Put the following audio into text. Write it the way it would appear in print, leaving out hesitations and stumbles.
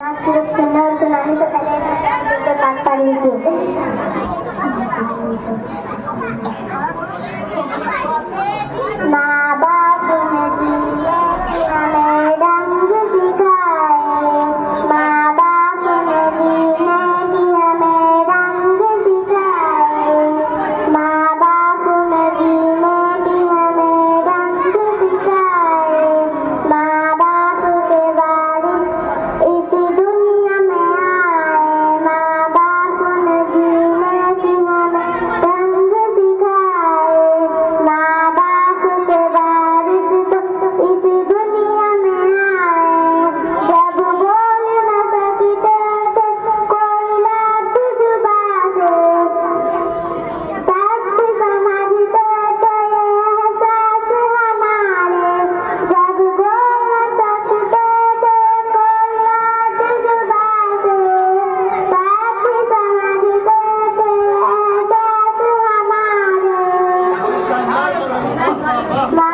नहीं तो पहले बात कर लीजिए। माँ बाप ने दिए हमें रंग दिखाए, माँ बाप ने दिए हमें रंग दिखाए, माँ बाप ने दिए हमें रंग दिखाए, माँ बाप के वारिस इस दुनिया में आए, माँ बाप ने दिए हमें रंग दिखाए, माँ बाप के वारिस तो इस दुनिया में आए। जब बोल न सकते थे कोई लाख जुबां से, सच समझते थे ये एहसास हमारे। जब बोल न सकते थे कोई लाख जुबां से, सच समझते थे ये एहसास हमारे।